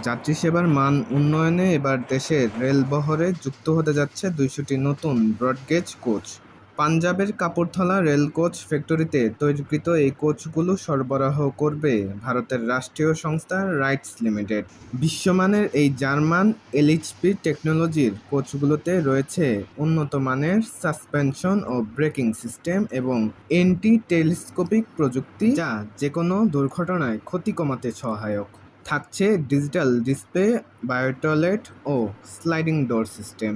যাত্রী সেবার মান উন্নয়নে এবার দেশের রেলবহরে যুক্ত হতে যাচ্ছে ২০০টি নতুন ব্রডগেজ কোচ। পাঞ্জাবের কাপুরথালা রেল কোচ ফ্যাক্টরিতে তৈরিকৃত এই কোচগুলো সরবরাহ করবে ভারতের রাষ্ট্রীয় সংস্থা রাইটস লিমিটেড। বিশ্বমানের এই জার্মান এলএইচপি টেকনোলজির কোচগুলোতে রয়েছে উন্নত মানের সাসপেনশন ও ব্রেকিং সিস্টেম এবং এন্টি টেলিস্কোপিক প্রযুক্তি, যা যেকোনো দুর্ঘটনায় ক্ষতি কমাতে সহায়ক। থাকছে ডিজিটাল ডিসপ্লে, বায়োটয়লেট ও sliding door system.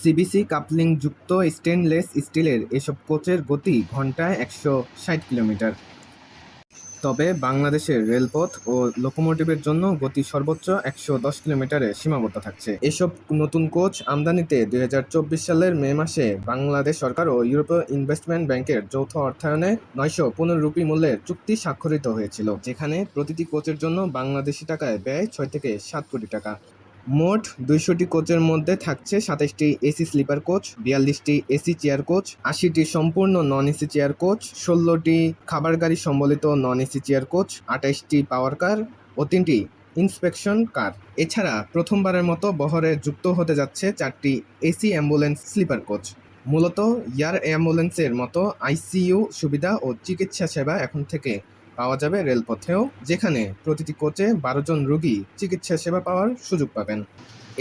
CBC coupling যুক্ত স্টেনলেস স্টিলের এসব কোচের গতি ঘন্টায় ১৬০ কিলোমিটার। তবে বাংলাদেশের রেলপথ ও লোকোমোটিভের জন্য গতি সর্বোচ্চ ১১০ কিলোমিটারে সীমাবদ্ধ থাকছে। এসব নতুন কোচ আমদানিতে ২০২৪ সালের মে মাসে বাংলাদেশ সরকার ও ইউরোপীয় ইনভেস্টমেন্ট ব্যাংকের যৌথ অর্থায়নে ৯১৫ রুপি মূল্যের চুক্তি স্বাক্ষরিত হয়েছিল, যেখানে প্রতিটি কোচের জন্য বাংলাদেশি টাকায় ব্যয় ৬ থেকে ৭ কোটি টাকা। মোট ২০০টি কোচের মধ্যে থাকছে ২৭টি এসি স্লিপার কোচ, ৪২টি এসি চেয়ার কোচ, ৮০টি সম্পূর্ণ নন এসি চেয়ার কোচ, ১৬টি খাবার গাড়ি সম্বলিত নন এসি চেয়ার কোচ, ২৮টি পাওয়ার কার ও ৩টি ইন্সপেকশন কার। এছাড়া প্রথমবারের মতো বহরে যুক্ত হতে যাচ্ছে ৪টি এসি অ্যাম্বুলেন্স স্লিপার কোচ। মূলত এয়ার অ্যাম্বুলেন্সের মতো আইসিইউ সুবিধা ও চিকিৎসা সেবা এখন থেকে পাওয়া যাবে রেলপথেও, যেখানে প্রতিটি কোচে ১২ জন রোগী চিকিৎসা সেবা পাওয়ার সুযোগ পাবেন।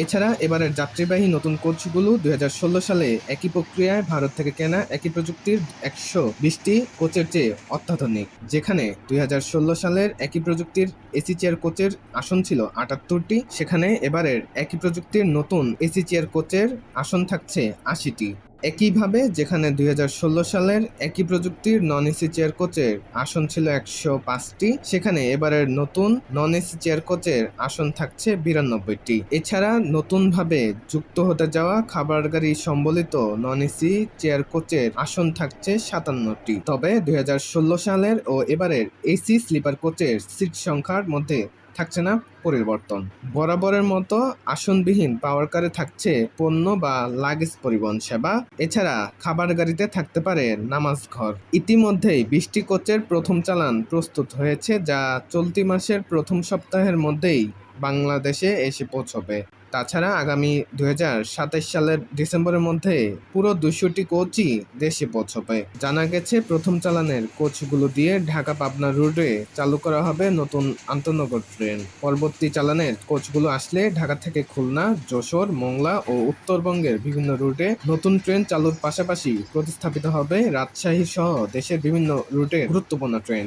এছাড়া এবারের যাত্রীবাহী নতুন কোচগুলো ২০১৬ সালে একই প্রক্রিয়ায় ভারত থেকে কেনা একই প্রযুক্তির ১২০টি কোচের চেয়ে অত্যাধুনিক। যেখানে ২০১৬ সালের একই প্রযুক্তির এসি চেয়ার কোচের আসন ছিল ৭৮টি, সেখানে এবারের একই প্রযুক্তির নতুন এসি চেয়ার কোচের আসন থাকছে ৮০টি। একইভাবে যেখানে ২০১৬ সালের একই প্রযুক্তির নন এসি চেয়ার কোচের আসন ছিল ১০৫টি, সেখানে এবারের নতুন নন এসি চেয়ার কোচের আসন থাকছে ৯২টি। এছাড়া নতুনভাবে যুক্ত হতে যাওয়া খাবার গাড়ি সম্বলিত নন এসি চেয়ার কোচের আসন থাকছে ৫৭টি। তবে ২০১৬ সালের ও এবারের এসি স্লিপার কোচের সিট সংখ্যার মধ্যে থাকছে না পরিবর্তন। বরাবরের মতো আসনবিহীন পাওয়ার কারে থাকছে পণ্য বা লাগেজ পরিবহন সেবা। এছাড়া খাবার গাড়িতে থাকতে পারে নামাজ ঘর। ইতিমধ্যেই ২০টি কোচের প্রথম চালান প্রস্তুত হয়েছে, যা চলতি মাসের প্রথম সপ্তাহের মধ্যেই বাংলাদেশে এসে পৌঁছবে। তাছাড়া আগামী ২০২৭ সালের ডিসেম্বরের মধ্যে পুরো ২০০টি কোচই দেশে পৌঁছবে। জানা গেছে প্রথম চালানের কোচগুলো দিয়ে ঢাকা-পাবনা রুটে চালু করা হবে নতুন আন্তনগর ট্রেন। পরবর্তী চালানের কোচগুলো আসলে ঢাকা থেকে খুলনা, যশোর, মোংলা ও উত্তরবঙ্গের বিভিন্ন রুটে নতুন ট্রেন চালুর পাশাপাশি প্রতিস্থাপিত হবে রাজশাহী সহ দেশের বিভিন্ন রুটে গুরুত্বপূর্ণ ট্রেন।